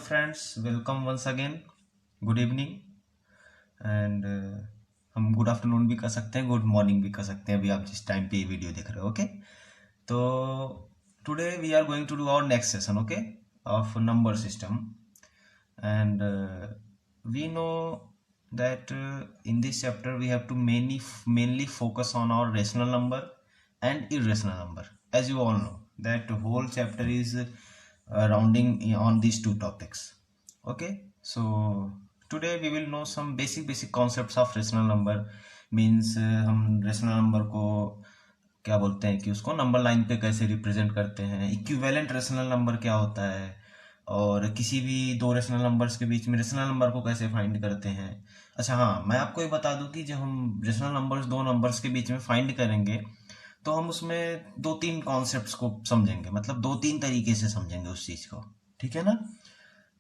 Friends, welcome once again. Good evening and हम good afternoon भी कर सकते हैं, गुड मॉर्निंग भी कर सकते हैं, अभी आप जिस टाइम पे ये वीडियो देख रहे हो। ओके, तो today we are going to do our next session, okay, of number system and we know that in this chapter we have to mainly focus on our rational number and irrational number. As you all know that whole chapter is rounding on these two topics. Okay, so today we will know some basic concepts of rational number. Means हम rational number को क्या बोलते हैं कि उसको number line पे कैसे represent करते हैं, इक्विवेलेंट रेशनल नंबर क्या होता है, और किसी भी दो रेशनल नंबर्स के बीच में रेशनल नंबर को कैसे फाइंड करते हैं। अच्छा हाँ, मैं आपको ये बता दूं कि जब हम रेशनल नंबर्स दो नंबर्स के बीच में फाइंड करेंगे तो हम उसमें दो तीन कॉन्सेप्ट्स को समझेंगे, मतलब दो तीन तरीके से समझेंगे उस चीज़ को। ठीक है ना?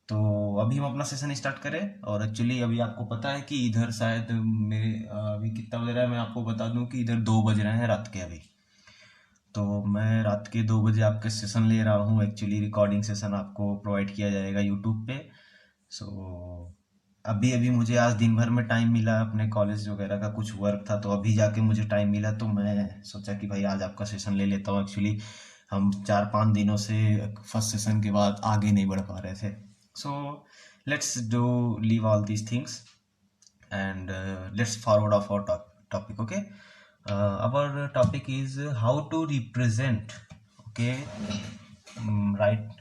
तो अभी हम अपना सेशन स्टार्ट करें। और एक्चुअली अभी आपको पता है कि इधर शायद मेरे अभी कितना बज रहा है, मैं आपको बता दूं कि इधर 2 बज रहे हैं रात के अभी। तो मैं रात के 2 बजे आपके सेशन ले रहा हूँ। एक्चुअली रिकॉर्डिंग सेशन आपको प्रोवाइड किया जाएगा यूट्यूब पे। सो अभी अभी मुझे आज दिन भर में टाइम मिला, अपने कॉलेज वगैरह का कुछ वर्क था तो अभी जाके मुझे टाइम मिला, तो मैं सोचा कि भाई आज आपका सेशन ले लेता हूँ। एक्चुअली हम 4-5 दिनों से फर्स्ट सेशन के बाद आगे नहीं बढ़ पा रहे थे। So let's do leave all these things and let's forward of our topic. Okay, our topic is how to represent. Okay, right,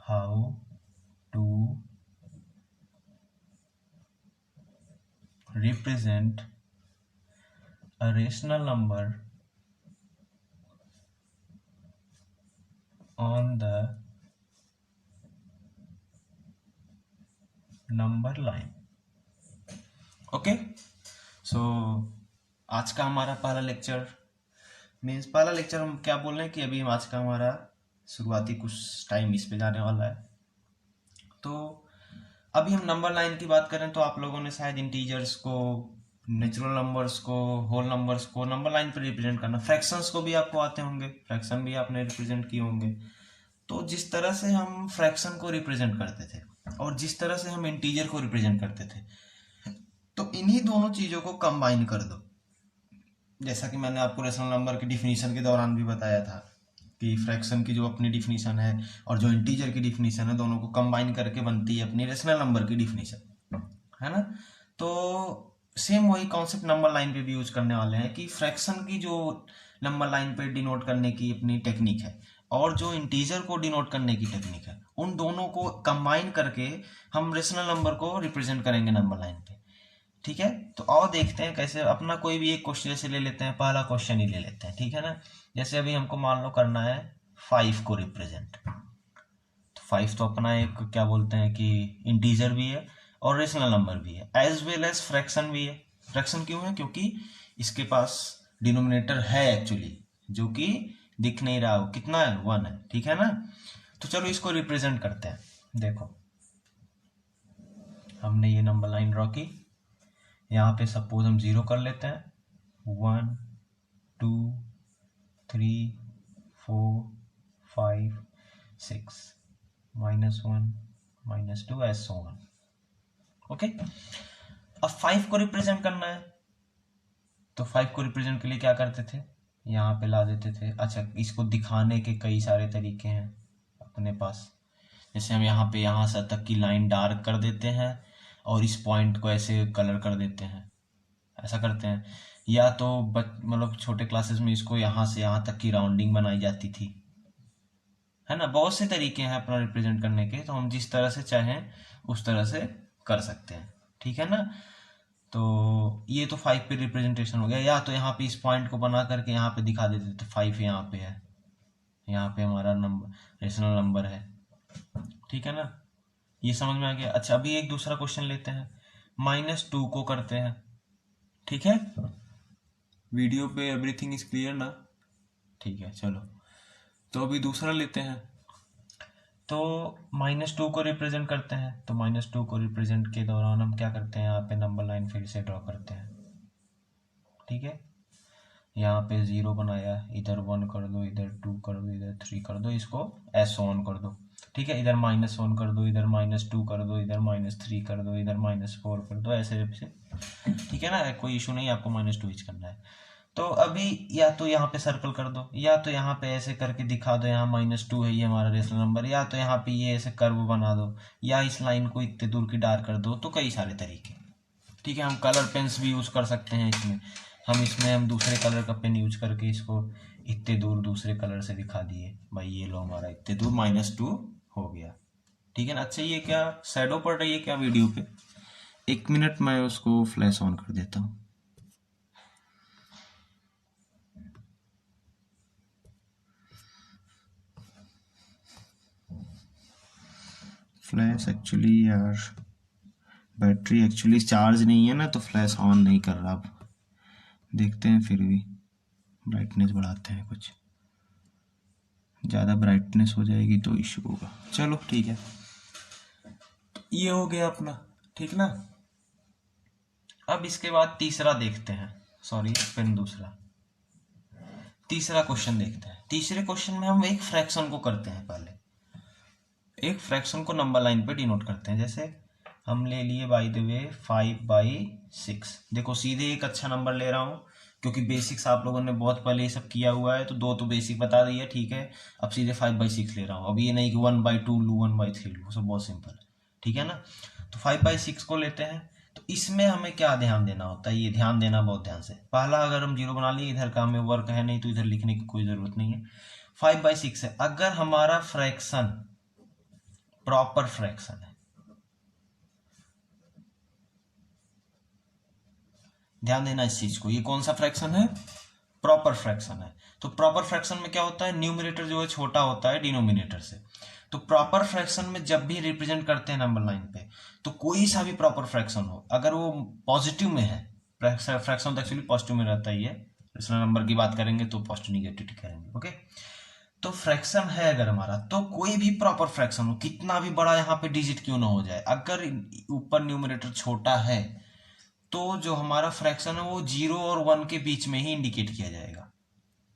how to represent a rational number on the number line. Okay, so आज का हमारा पहला lecture हम क्या बोल रहे हैं कि अभी आज का हमारा शुरुआती कुछ टाइम इस पे जाने वाला है। तो अभी हम नंबर लाइन की बात करें तो आप लोगों ने शायद इंटीजर्स को, नेचुरल नंबर्स को, होल नंबर्स को नंबर लाइन पर रिप्रेजेंट करना, फ्रैक्शंस को भी आपको आते होंगे, फ्रैक्शन भी आपने रिप्रेजेंट किए होंगे। तो जिस तरह से हम फ्रैक्शन को रिप्रेजेंट करते थे और जिस तरह से हम इंटीजर को रिप्रेजेंट करते थे, तो इन्हीं दोनों चीजों को कंबाइन कर दो। जैसा कि मैंने आपको रेशनल नंबर की डिफिनीशन के दौरान भी बताया था कि फ्रैक्शन की जो अपनी डिफिनीशन है और जो इंटीजर की डिफिनीशन है, दोनों को कंबाइन करके बनती है अपनी रेशनल नंबर की डिफिनीशन, है ना? तो सेम वही कॉन्सेप्ट नंबर लाइन पे भी यूज करने वाले हैं कि फ्रैक्शन की जो नंबर लाइन पे डिनोट करने की अपनी टेक्निक है और जो इंटीजर को डिनोट करने की टेक्निक है, उन दोनों को कंबाइन करके हम रेशनल नंबर को रिप्रेजेंट करेंगे नंबर लाइन पे। ठीक है, तो आओ देखते हैं कैसे। अपना कोई भी एक क्वेश्चन जैसे ले लेते हैं, पहला क्वेश्चन ही ले लेते हैं, ठीक है ना? जैसे अभी हमको मान लो करना है 5 को रिप्रेजेंट। तो 5 तो अपना एक क्या बोलते हैं कि इंटीजर भी है और रेशनल नंबर भी है, एज वेल एज फ्रैक्शन भी है। फ्रैक्शन क्यों है? क्योंकि इसके पास डिनोमिनेटर है एक्चुअली, जो कि दिख नहीं रहा हो, कितना है? 1 है, ठीक है ना? तो चलो इसको रिप्रेजेंट करते हैं। देखो, हमने ये नंबर लाइन ड्रॉ की, यहाँ पे सपोज हम 0 कर लेते हैं, 1 2 3 4 5 6 -1 -2 एज सो ऑन। ओके, अब 5 को रिप्रेजेंट करना है, तो 5 को रिप्रेजेंट के लिए क्या करते थे? यहाँ पे ला देते थे। अच्छा, इसको दिखाने के कई सारे तरीके हैं अपने पास। जैसे हम यहाँ पे यहाँ से तक की लाइन डार्क कर देते हैं और इस पॉइंट को ऐसे कलर कर देते हैं, ऐसा करते हैं। या तो मतलब छोटे क्लासेस में इसको यहाँ से यहाँ तक की राउंडिंग बनाई जाती थी, है ना? बहुत से तरीके हैं अपना रिप्रेजेंट करने के, तो हम जिस तरह से चाहें उस तरह से कर सकते हैं, ठीक है ना? तो ये तो 5 पे रिप्रेजेंटेशन हो गया। या तो यहाँ पे इस पॉइंट को बना करके यहाँ पे दिखा देते थे 5 यहाँ पे है, यहाँ पे हमारा नंबर रेशनल नंबर है, ठीक है ना? ये समझ में आ गया। अच्छा, अभी एक दूसरा क्वेश्चन लेते हैं, -2 को करते हैं, ठीक है? वीडियो पे एवरीथिंग इज क्लियर ना? ठीक है, चलो तो अभी दूसरा लेते हैं। तो -2 को रिप्रेजेंट करते हैं, तो -2 को रिप्रेजेंट के दौरान हम क्या करते हैं? यहाँ पे नंबर लाइन फिर से ड्रॉ करते हैं, ठीक है? यहाँ पे 0 बनाया, इधर 1 कर दो, इधर 2 कर दो, इधर 3 कर दो, इसको एस ऑन कर दो। ठीक है, इधर -1 कर दो, इधर -2 कर दो, इधर -3 कर दो, इधर -4 कर दो, ऐसे ऐसे। ठीक है ना, कोई इशू नहीं, आपको -2 ही करना है। तो अभी या तो यहाँ पे सर्कल कर दो, या तो यहाँ पे ऐसे करके दिखा दो, यहाँ -2 है ये हमारा रेशनल नंबर, या तो यहाँ पे ये ऐसे कर्व बना दो, या इस लाइन को इतने दूर की डार्क कर दो। तो कई सारे तरीके। ठीक है, हम कलर पेन्स भी यूज कर सकते हैं इसमें। हम दूसरे कलर का पेन यूज करके इसको इतने दूर दूसरे कलर से दिखा दिए भाई, ये लो हमारा इतने दूर -2 हो गया। ठीक है ना। अच्छा, ये क्या शैडो पड़ रही है क्या वीडियो पे? 1 मिनट मैं उसको फ्लैश ऑन कर देता हूँ। फ्लैश एक्चुअली यार, बैटरी एक्चुअली चार्ज नहीं है ना, तो फ्लैश ऑन नहीं कर रहा। अब देखते हैं, फिर भी ब्राइटनेस बढ़ाते हैं, कुछ ज़्यादा ब्राइटनेस हो जाएगी तो इशू होगा। चलो ठीक है, ये हो गया अपना। ठीक ना। अब इसके बाद तीसरा देखते हैं, सॉरी पेन दूसरा, तीसरा क्वेश्चन देखते हैं। तीसरे क्वेश्चन में हम एक फ्रैक्शन को करते हैं। पहले एक फ्रैक्शन को नंबर लाइन पे डिनोट करते हैं। जैसे हम ले लिए बाय द वे 5/6। देखो सीधे एक अच्छा नंबर ले रहा हूँ, क्योंकि बेसिक्स आप लोगों ने बहुत पहले ये सब किया हुआ है, तो दो तो बेसिक बता दिया। ठीक है, अब सीधे 5/6 ले रहा हूँ। अब ये नहीं कि 1/2 लूँ, 1/3 लूँ, सब बहुत सिंपल है। ठीक है ना। तो 5/6 को लेते हैं। तो इसमें हमें क्या ध्यान देना होता है, ये ध्यान देना बहुत ध्यान से। पहला अगर हम 0 बना लिए, इधर का हमें वर्क है नहीं, तो इधर लिखने की कोई जरूरत नहीं है। 5/6 है। अगर हमारा फ्रैक्शन प्रॉपर फ्रैक्शन है, ध्यान देना इस चीज को, ये कौन सा फ्रैक्शन है? प्रॉपर फ्रैक्शन है। तो प्रॉपर फ्रैक्शन में क्या होता है, न्यूमरेटर जो है छोटा होता है डिनोमिनेटर से। तो प्रॉपर फ्रैक्शन में जब भी रिप्रेजेंट करते हैं नंबर लाइन पे, तो कोई सा भी प्रॉपर फ्रैक्शन हो, अगर वो पॉजिटिव में है, फ्रैक्शन तो एक्चुअली पॉजिटिव में रहता ही है, रेशनल नंबर की बात करेंगे तो पॉजिटिव निगेटिव करेंगे। ओके, तो फ्रैक्शन है अगर हमारा, तो कोई भी प्रॉपर फ्रैक्शन हो, कितना भी बड़ा यहाँ पे डिजिट क्यों ना हो जाए, अगर ऊपर न्यूमरेटर छोटा है, तो जो हमारा फ्रैक्शन है वो 0 और 1 के बीच में ही इंडिकेट किया जाएगा।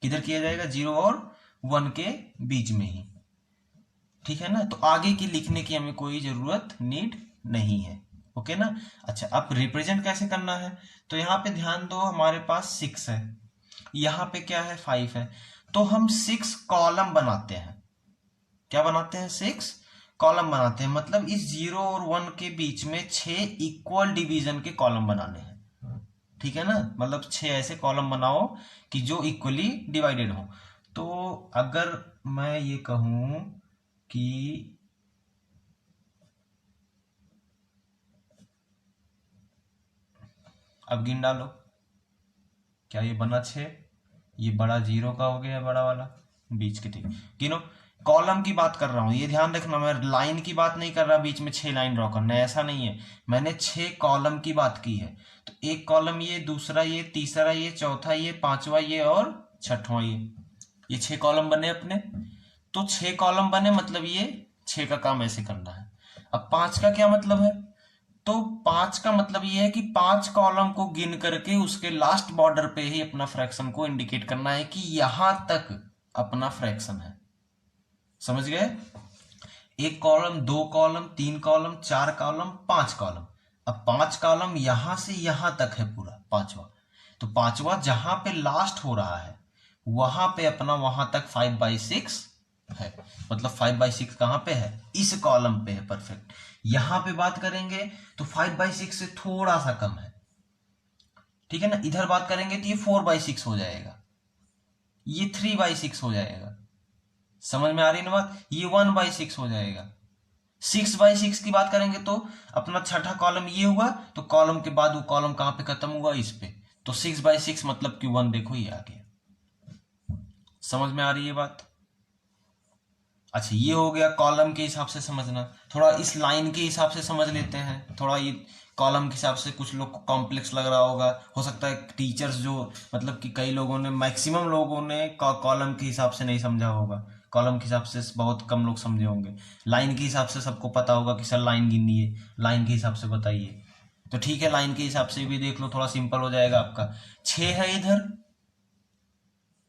किधर किया जाएगा? 0 और 1 के बीच में ही। ठीक है ना। तो आगे की लिखने की हमें कोई जरूरत नीड नहीं है। ओके ना। अच्छा, अब रिप्रेजेंट कैसे करना है? तो यहाँ पे ध्यान दो, हमारे पास 6 है, यहाँ पे क्या है? 5 है। तो हम 6 कॉलम बनाते हैं। क्या बनाते हैं? 6 कॉलम बनाते हैं। मतलब इस 0 और 1 के बीच में 6 इक्वल डिवीजन के कॉलम बनाने हैं। ठीक है ना। मतलब 6 ऐसे कॉलम बनाओ कि जो इक्वली डिवाइडेड हो। तो अगर मैं ये कहूं कि अब गिन डालो, क्या ये बना 6? ये बड़ा 0 का हो गया, बड़ा वाला बीच के। ठीक, गिनो। कॉलम की बात कर रहा हूं, ये ध्यान रखना, मैं लाइन की बात नहीं कर रहा, बीच में 6 लाइन ड्रॉ करना है, ऐसा नहीं है। मैंने 6 कॉलम की बात की है। तो एक कॉलम ये, दूसरा ये, तीसरा ये, चौथा ये, पांचवा ये और छठवां ये 6 कॉलम बने अपने। तो 6 कॉलम बने, मतलब ये 6 का काम ऐसे करना है। अब 5 का क्या मतलब है? तो 5 का मतलब ये है कि 5 कॉलम को गिन करके उसके लास्ट बॉर्डर पे ही अपना फ्रैक्शन को इंडिकेट करना है कि यहां तक अपना फ्रैक्शन है। समझ गए? एक column, 2 column, 3 column, 4 column, 5 column. अब 5 कॉलम यहां से यहां तक है पूरा पांचवा। तो पांचवा जहां पे लास्ट हो रहा है, वहां पे अपना वहां तक 5/6 है। मतलब 5/6 कहां पे है? इस कॉलम पे है। परफेक्ट। यहां पे बात करेंगे तो 5/6 से थोड़ा सा कम है। ठीक है ना। इधर बात करेंगे तो ये 4/6 हो जाएगा, ये 3/6 हो जाएगा। समझ में आ रही है ना बात? ये 1/6 हो जाएगा। 6/6 की बात करेंगे तो अपना छठा कॉलम ये हुआ, तो कॉलम के बाद वो कॉलम कहां पे खत्म हुआ? इस पे। तो 6/6 मतलब कि 1, देखो ये आ गया। समझ में आ रही है बात? अच्छा, ये हो गया कॉलम के हिसाब से समझना। थोड़ा इस लाइन के हिसाब से समझ लेते हैं। थोड़ा ये कॉलम के हिसाब से कुछ लोग को कॉम्प्लेक्स लग रहा होगा, हो सकता है टीचर्स जो, मतलब कि कई लोगों ने, मैक्सिमम लोगों ने कॉलम के हिसाब से नहीं समझा होगा। कॉलम के हिसाब से बहुत कम लोग समझे होंगे। लाइन के हिसाब से सबको पता होगा कि सर लाइन गिननी है, लाइन के हिसाब से बताइए। तो ठीक है, लाइन के हिसाब से भी देख लो, थोड़ा सिंपल हो जाएगा आपका। 6 है इधर,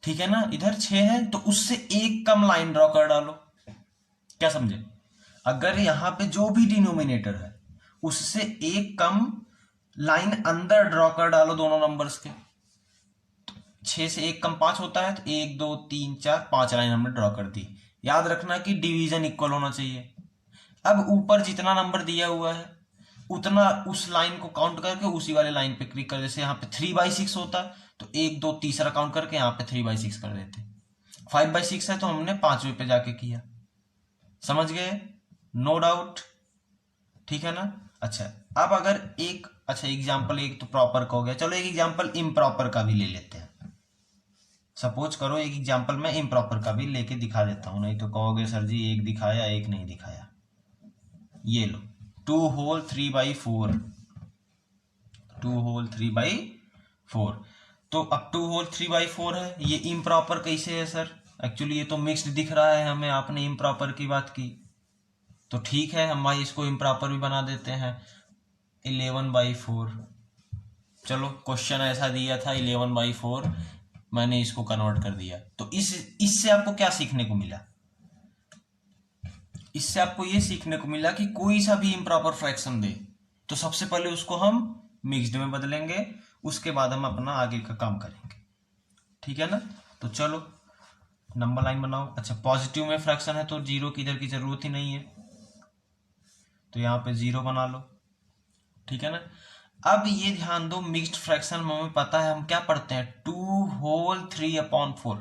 ठीक है ना, इधर 6 है, तो उससे एक कम लाइन ड्रॉ कर डालो। क्या समझे? अगर यहाँ पे जो भी डिनोमिनेटर है उससे एक कम लाइन अंदर ड्रॉ कर डालो दोनों नंबर्स के। 6 से एक कम 5 होता है, तो 1 2 3 4 5 लाइन हमने ड्रॉ कर दी। याद रखना कि डिवीजन इक्वल होना चाहिए। अब ऊपर जितना नंबर दिया हुआ है उतना उस लाइन को काउंट करके उसी वाले लाइन पे क्लिक कर, जैसे यहाँ पे 3/6 होता है तो 1 2 तीसरा काउंट करके यहाँ पे 3/6 कर देते। 5/6 है तो हमने 5वें पे जाके किया। समझ गए? नो डाउट, ठीक है ना। अच्छा, अब अगर एक एग्जाम्पल एक तो प्रॉपर का हो गया, चलो एक एग्जाम्पल इम्प्रॉपर का भी ले लेते हैं। सपोज करो एक एग्जाम्पल मैं इम्प्रॉपर का भी लेके दिखा देता हूं, नहीं तो कहोगे सर जी एक दिखाया एक नहीं दिखाया। ये लो 2 होल 3/4, 2 होल 3/4। तो अब 2 होल 3/4 है, ये इम्प्रॉपर कैसे है सर? एक्चुअली ये तो मिक्स्ड दिख रहा है हमें, आपने इम्प्रॉपर की बात की तो ठीक है, हम भाई इसको इम्प्रॉपर भी बना देते हैं 11/4। चलो क्वेश्चन ऐसा दिया था 11/4, मैंने इसको कन्वर्ट कर दिया। तो इससे आपको क्या सीखने को मिला? इससे आपको ये सीखने को मिला कि कोई सा भी इम्प्रॉपर फ्रैक्शन दे तो सबसे पहले उसको हम मिक्स्ड में बदलेंगे, उसके बाद हम अपना आगे का काम करेंगे, ठीक है ना। तो चलो नंबर लाइन बनाओ। अच्छा, पॉजिटिव में फ्रैक्शन है तो जीरो की इधर की जरूरत ही नहीं है, तो यहाँ पे 0 बना लो, ठीक है ना। अब ये ध्यान दो, मिक्स्ड फ्रैक्शन में हमें पता है हम क्या पढ़ते हैं, 2 होल 3/4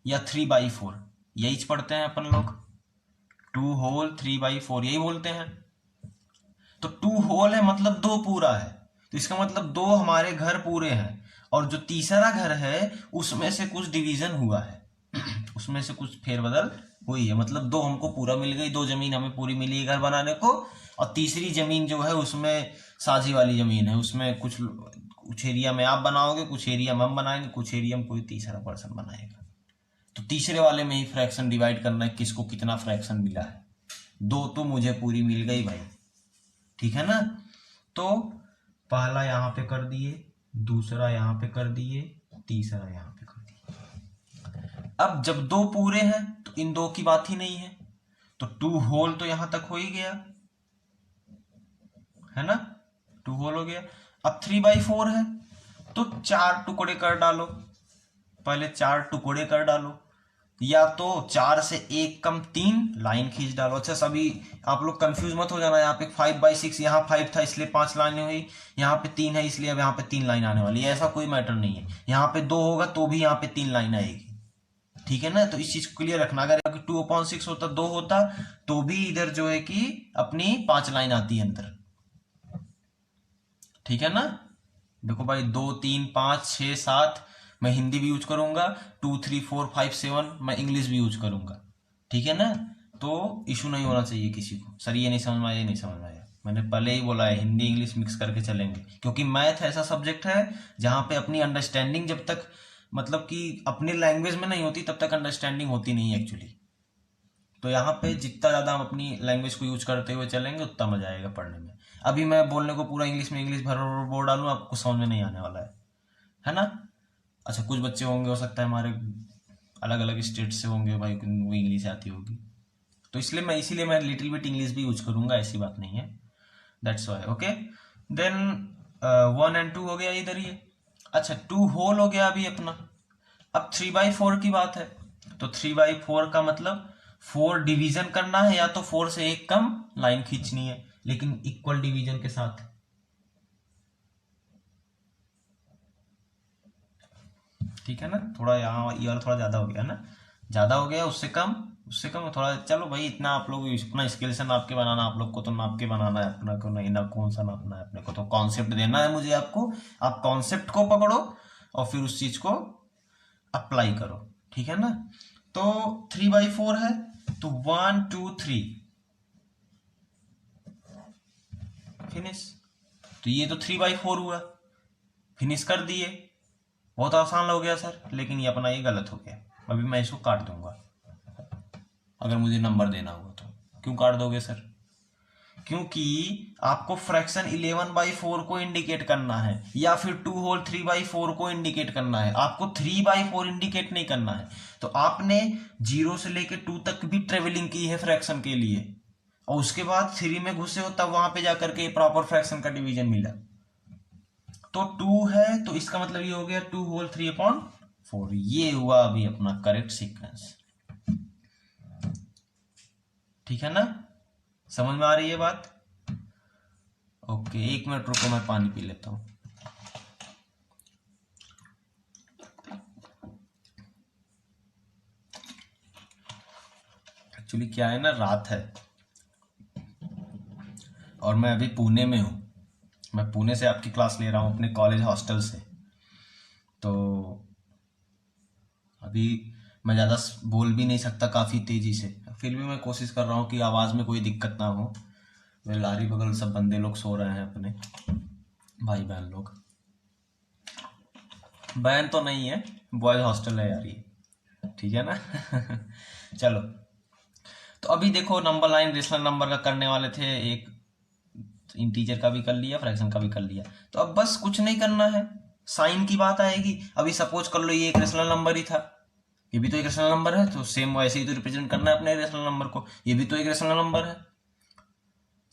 या 3/4, यही पढ़ते हैं अपन लोग। 2 होल 3/4 यही बोलते हैं। तो 2 होल है मतलब 2 पूरा है, तो इसका मतलब 2 हमारे घर पूरे हैं, और जो तीसरा घर है उसमें से कुछ डिवीजन हुआ है उसमें से कुछ फेरबदल हुई है, मतलब 2 हमको पूरा मिल गई, 2 जमीन हमें पूरी मिली है घर बनाने को, और तीसरी जमीन जो है उसमें साझी वाली जमीन है, उसमें कुछ एरिया में आप बनाओगे, कुछ एरिया में हम बनाएंगे, कुछ एरिया में कोई तीसरा पर्सन बनाएगा। तो तीसरे वाले में ही फ्रैक्शन डिवाइड करना है, किसको कितना फ्रैक्शन मिला है। 2 तो मुझे पूरी मिल गई भाई, ठीक है ना। तो पहला यहां पे कर दिए, दूसरा यहां पे कर दिए, तीसरा यहां पे कर दिए। अब जब 2 पूरे हैं तो इन 2 की बात ही नहीं है, तो 2 होल तो यहां तक हो ही गया है ना, 2 होल हो गया। अब 3/4 है तो 4 टुकड़े कर डालो, पहले 4 टुकड़े कर डालो, या तो 4 से एक कम 3 लाइन खींच डालो। अच्छा, सभी आप लोग कंफ्यूज मत हो जाना, यहाँ पे 5/6, यहाँ 5 था इसलिए 5 लाइनें हुई, यहाँ पे 3 है इसलिए अब यहाँ पे 3 लाइन आने वाली है, ऐसा कोई मैटर नहीं है। यहाँ पे 2 होगा तो भी यहाँ पे 3 लाइन आएगी, ठीक है ना। तो इस चीज को क्लियर रखना, अगर 2/6 होता 2 होता तो भी इधर जो है कि अपनी 5 लाइन आती है अंदर, ठीक है ना। देखो भाई 2 3 5 6 7 मैं हिंदी भी यूज करूंगा, 2 3 4 5 7 मैं इंग्लिश भी यूज करूंगा, ठीक है ना। तो इशू नहीं होना चाहिए किसी को, सर ये नहीं समझ में आया, ये नहीं समझ में आया, मैंने पहले ही बोला है हिंदी इंग्लिश मिक्स करके चलेंगे, क्योंकि मैथ ऐसा सब्जेक्ट है जहां पे अपनी अंडरस्टैंडिंग जब तक मतलब कि अपनी लैंग्वेज में नहीं होती तब तक अंडरस्टैंडिंग होती नहीं एक्चुअली। तो यहाँ पे जितना ज़्यादा हम अपनी लैंग्वेज को यूज करते हुए चलेंगे उतना मजा आएगा पढ़ने में। अभी मैं बोलने को पूरा इंग्लिश में इंग्लिश भर बोल डालूँ, आपको समझ में नहीं आने वाला है ना। अच्छा, कुछ बच्चे होंगे हो सकता है हमारे अलग अलग स्टेट से होंगे भाई, वो इंग्लिश आती होगी, तो इसीलिए मैं लिटिल बिट इंग्लिश भी यूज करूंगा, ऐसी बात नहीं है, दैट्स वाई। ओके, देन 1 और 2 हो गया इधर ये। अच्छा, 2 होल हो गया अभी अपना। अब 3/4 की बात है, तो 3/4 का मतलब 4 डिवीजन करना है, या तो 4 से एक कम लाइन खींचनी है, लेकिन इक्वल डिवीजन के साथ, ठीक है ना। थोड़ा यहाँ ये वाला थोड़ा ज्यादा हो गया ना, ज्यादा हो गया, उससे कम थोड़ा। चलो भाई इतना आप लोग अपना स्केल से नाप के बनाना, आप लोग को तो नाप के बनाना है, अपना को नहीं ना कौन सा नापना है, अपने को तो कॉन्सेप्ट देना है मुझे आपको, आप कॉन्सेप्ट को पकड़ो और फिर उस चीज को अप्लाई करो, ठीक है ना। तो 3/4 है तो 1 2 3 फिनिश। तो ये तो 3/4 हुआ, फिनिश कर दिए, बहुत आसान हो गया सर, लेकिन ये अपना ये गलत हो गया। अभी मैं इसको काट दूंगा, अगर मुझे नंबर देना हुआ तो। क्यों काट दोगे सर? क्योंकि आपको फ्रैक्शन 11/4 को इंडिकेट करना है, या फिर 2 होल 3/4 को इंडिकेट करना है, आपको 3/4 इंडिकेट नहीं करना है। तो आपने 0 से लेके 2 तक भी ट्रेवलिंग की है फ्रैक्शन के लिए, और उसके बाद 3 में घुसे हो तब वहां पे जाकर के प्रॉपर फ्रैक्शन का डिवीजन मिला। तो 2 है तो इसका मतलब ये हो गया 2 होल 3/4। ये हुआ अभी अपना करेक्ट सीक्वेंस। ठीक है ना, समझ में आ रही है बात? ओके, 1 मिनट रुको, मैं पानी पी लेता हूँ। एक्चुअली क्या है ना, रात है और मैं अभी पुणे में हूँ। मैं पुणे से आपकी क्लास ले रहा हूँ अपने कॉलेज हॉस्टल से। तो अभी मैं ज़्यादा बोल भी नहीं सकता काफ़ी तेज़ी से, फिर भी मैं कोशिश कर रहा हूँ कि आवाज़ में कोई दिक्कत ना हो। मेरे लारी बगल सब बंदे लोग सो रहे हैं, अपने भाई बहन लोग। बहन तो नहीं है, बॉयज हॉस्टल है यार ये, ठीक है ना। चलो, तो अभी देखो नंबर लाइन रेशनल नंबर का करने वाले थे, एक इंटीजर का भी कर लिया, फ्रैक्शन का भी कर लिया। तो अब बस कुछ नहीं करना है, साइन की बात आएगी। अभी सपोज कर लो ये एक रेशनल नंबर ही था, ये भी तो एक रेशनल नंबर है, तो सेम वैसे ही तो रिप्रेजेंट करना है अपने रेशनल नंबर को। ये भी तो एक रेशनल नंबर है,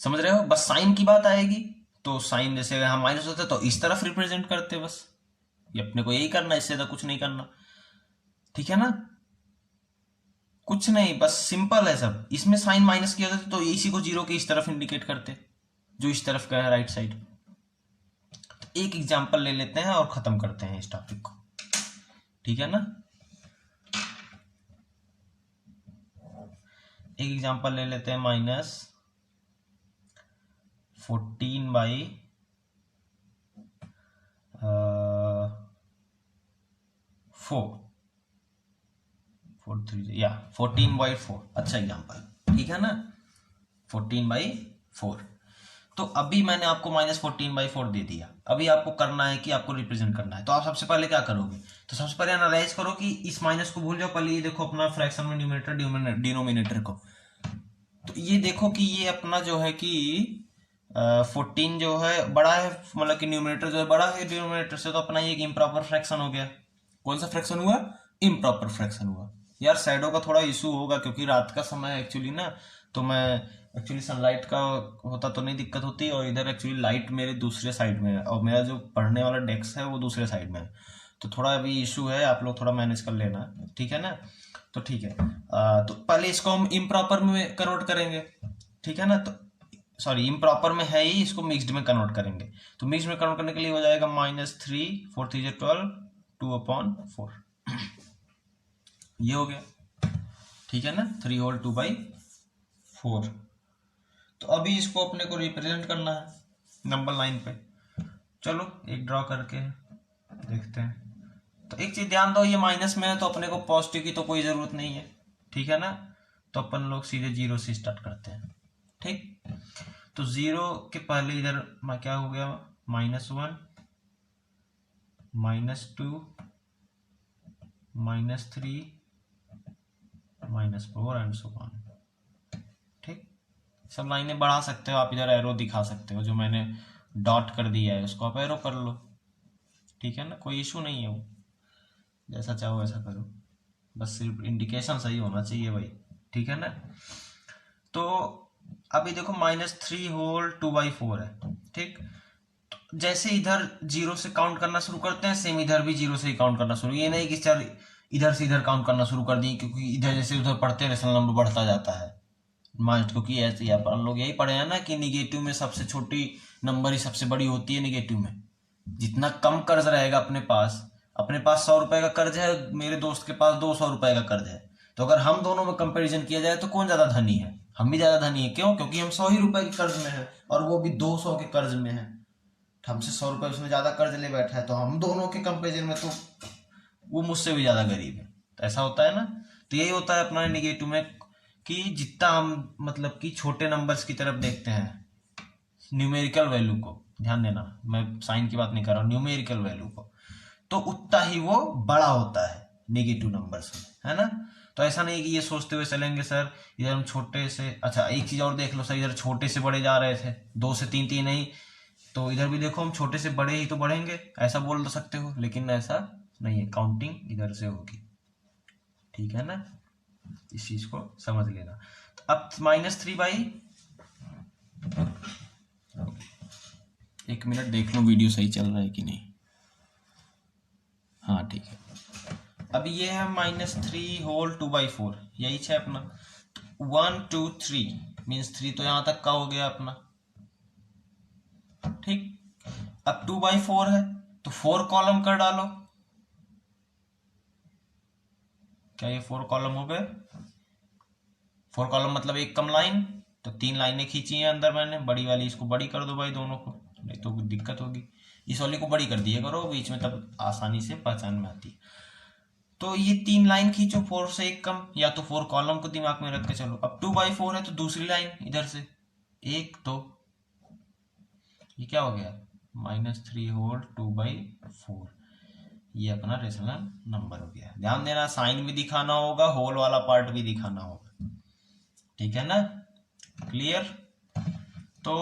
समझ रहे हो? बस साइन की बात आएगी। तो साइन जैसे हम माइनस होता है तो इस तरफ रिप्रेजेंट करते, बस ये अपने को यही करना है, इससे तो कुछ नहीं करना। ठीक है ना, कुछ नहीं, बस सिंपल है सब। इसमें साइन माइनस किया होता तो इसी को जीरो के इस तरफ इंडिकेट करते, जो इस तरफ का है राइट साइड। तो एक एग्जांपल ले लेते हैं और खत्म करते हैं इस टॉपिक को, ठीक है ना। एक एग्जांपल ले लेते हैं, -14/4 14/4। अच्छा एग्जांपल, ठीक है ना, 14/4। तो अभी मैंने आपको -14/4 दे दिया। अभी आपको करना है कि आपको रिप्रेजेंट करना है, तो आप सबसे पहले क्या करोगे? तो सबसे पहले एनालाइज करो कि इस माइनस को भूल जाओ, पहले ये देखो अपना फ्रैक्शन में न्यूमरेटर डिनोमिनेटर को। तो ये देखो कि ये अपना जो है कि 14 जो है बड़ा है, मतलब कि न्यूमरेटर जो है बड़ा है डिनोमिनेटर से, तो अपना ये एक इम्प्रॉपर फ्रैक्शन हो गया। कौन सा फ्रैक्शन हुआ? इम्प्रॉपर फ्रैक्शन हुआ। यार शैडो का थोड़ा इशू होगा क्योंकि रात का समय है एक्चुअली ना, तो मैं एक्चुअली सनलाइट का होता तो नहीं दिक्कत होती, और इधर एक्चुअली लाइट मेरे दूसरे साइड में है और मेरा जो पढ़ने वाला डेस्क है वो दूसरे साइड में है, तो थोड़ा अभी इशू है, आप लोग थोड़ा मैनेज कर लेना, ठीक है ना। तो ठीक है, तो पहले इसको हम इम्प्रॉपर में कन्वर्ट करेंगे, ठीक है ना। तो सॉरी, इम्प्रॉपर में है ही, इसको मिक्स्ड में कन्वर्ट करेंगे। तो मिक्स में कन्वर्ट करने के लिए हो जाएगा -3, 4 3 12, 2/4। ये हो गया, ठीक है ना, 3 होल 2/4। तो अभी इसको अपने को रिप्रेजेंट करना है नंबर लाइन पे। चलो एक ड्रॉ करके देखते हैं। तो एक चीज ध्यान दो, ये माइनस में है तो अपने को पॉजिटिव की तो कोई जरूरत नहीं है, ठीक है ना। तो अपन लोग सीधे 0 से स्टार्ट करते हैं, ठीक। तो 0 के पहले इधर क्या हो गया, -1, -2, -3, -4 एंड सो ऑन, ठीक। सब लाइनें बढ़ा सकते हो आप, इधर एरो दिखा सकते हो, जो मैंने डॉट कर दिया है उसको आप एरो कर लो, ठीक है ना, कोई इशू नहीं है वो, जैसा चाहो वैसा करो, बस सिर्फ इंडिकेशन सही होना चाहिए भाई, ठीक है ना। तो अभी देखो -3 होल 2/4 है, ठीक। जैसे इधर 0 से काउंट करना शुरू करते हैं, सेम इधर भी 0 से ही काउंट करना शुरू। ये नहीं कि चल इधर से इधर काउंट करना शुरू कर दिए, क्योंकि इधर जैसे उधर पढ़ते हैं रेशनल नंबर बढ़ता जाता है मास्ट, क्योंकि ऐसे ही अपन लोग यही पढ़े हैं ना कि निगेटिव में सबसे छोटी नंबर ही सबसे बड़ी होती है निगेटिव में। जितना कम कर्ज रहेगा अपने पास 100 रुपए का कर्ज है, मेरे दोस्त के पास 200 रुपए का कर्ज है, तो अगर हम दोनों में कंपैरिजन किया जाए तो कौन ज्यादा धनी है? हम भी ज्यादा धनी है, क्यों? क्योंकि हम 100 ही रुपए के कर्ज में है और वो भी 200 के कर्ज में है। हमसे 100 रुपए उसने ज्यादा कर्ज ले बैठा है, तो हम दोनों के कंपेरिजन में तो वो मुझसे भी ज्यादा गरीब है। तो ऐसा होता है ना। तो यही होता है अपना निगेटिव में, कि जितना हम मतलब कि छोटे नंबर्स की तरफ देखते हैं, न्यूमेरिकल वैल्यू को ध्यान देना, मैं साइन की बात नहीं कर रहा हूँ, न्यूमेरिकल वैल्यू को, तो उतना ही वो बड़ा होता है निगेटिव नंबर्स में, है ना। तो ऐसा नहीं कि ये सोचते हुए चलेंगे सर इधर हम छोटे से, अच्छा एक चीज और देख लो सर, इधर छोटे से बड़े जा रहे थे, 2 से 3 3 नहीं, तो इधर भी देखो हम छोटे से बड़े ही तो बढ़ेंगे, ऐसा बोल तो सकते हो, लेकिन ऐसा नहीं है, काउंटिंग इधर से होगी, ठीक है ना। इस चीज को समझ लेना। अब -3/4 एक मिनट देख लो वीडियो सही चल रहा है कि नहीं। हाँ ठीक है। अब ये है -3 होल 2/4, यही है अपना 1 2 3 मीन्स 3 तो यहां तक का हो गया अपना, ठीक। अब 2/4 है तो 4 कॉलम कर डालो। क्या ये 4 कॉलम हो गए? 4 कॉलम मतलब एक कम लाइन, तो 3 लाइनें खींची हैं अंदर मैंने, बड़ी वाली इसको बड़ी कर दो भाई दोनों को, नहीं तो कुछ दिक्कत होगी। इस वाली को बड़ी कर दिया करो बीच में, तब आसानी से पहचान में आती है। तो ये 3 लाइन खींचो 4 से एक कम, या तो 4 कॉलम को दिमाग में रख के चलो। अब 2/4 है तो दूसरी लाइन इधर से एक, तो ये क्या हो गया -3 होल 2/4, ये अपना रेशनल नंबर हो गया। ध्यान देना साइन भी दिखाना होगा, होल वाला पार्ट भी दिखाना होगा, ठीक है ना, क्लियर। तो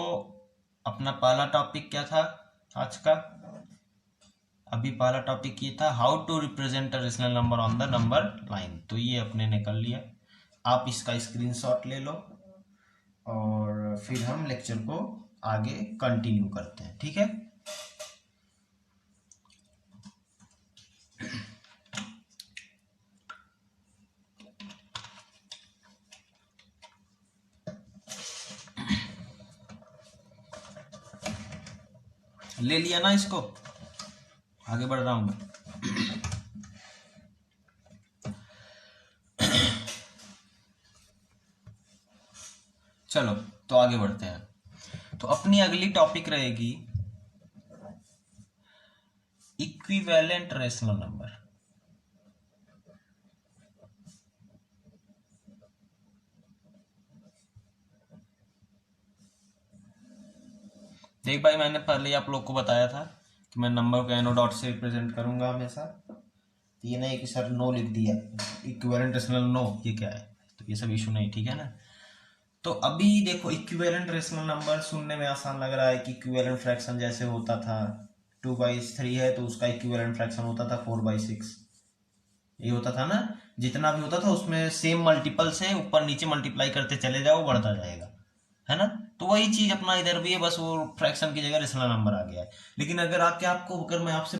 अपना पहला टॉपिक क्या था आज का? अभी पहला टॉपिक ये था how to represent a rational number on the number line, तो ये अपने ने कर लिया। आप इसका स्क्रीनशॉट ले लो और फिर हम लेक्चर को आगे कंटिन्यू करते हैं, ठीक है। ले लिया ना इसको, आगे बढ़ रहा हूं मैं। चलो तो आगे बढ़ते हैं। तो अपनी अगली टॉपिक रहेगी इक्विवेलेंट रेशनल नंबर। देख भाई, मैंने पहले ही आप लोग को बताया था कि मैं नंबर को एनो डॉट से रिप्रेजेंट करूंगा हमेशा। तो ये नहीं कि सर नो लिख दिया, इक्विवेलेंट रेशनल नो, ये क्या है, तो ये सब इशू नहीं, ठीक है ना। तो अभी देखो इक्विवेलेंट रेशनल नंबर सुनने में आसान लग रहा है कि इक्विवेलेंट फ्रैक्शन जैसे होता था 2/3 है तो उसका इक्विवेलेंट फ्रैक्शन होता था 4/6, ये होता था ना। जितना भी होता था उसमें सेम मल्टीपल से ऊपर नीचे मल्टीप्लाई करते चले जाओ, बढ़ता जाएगा, है ना। तो वही चीज अपना इधर भी है, बस वो फ्रैक्शन की जगह रेशनल नंबर आ गया है। लेकिन अगर आपको अगर मैं आपसे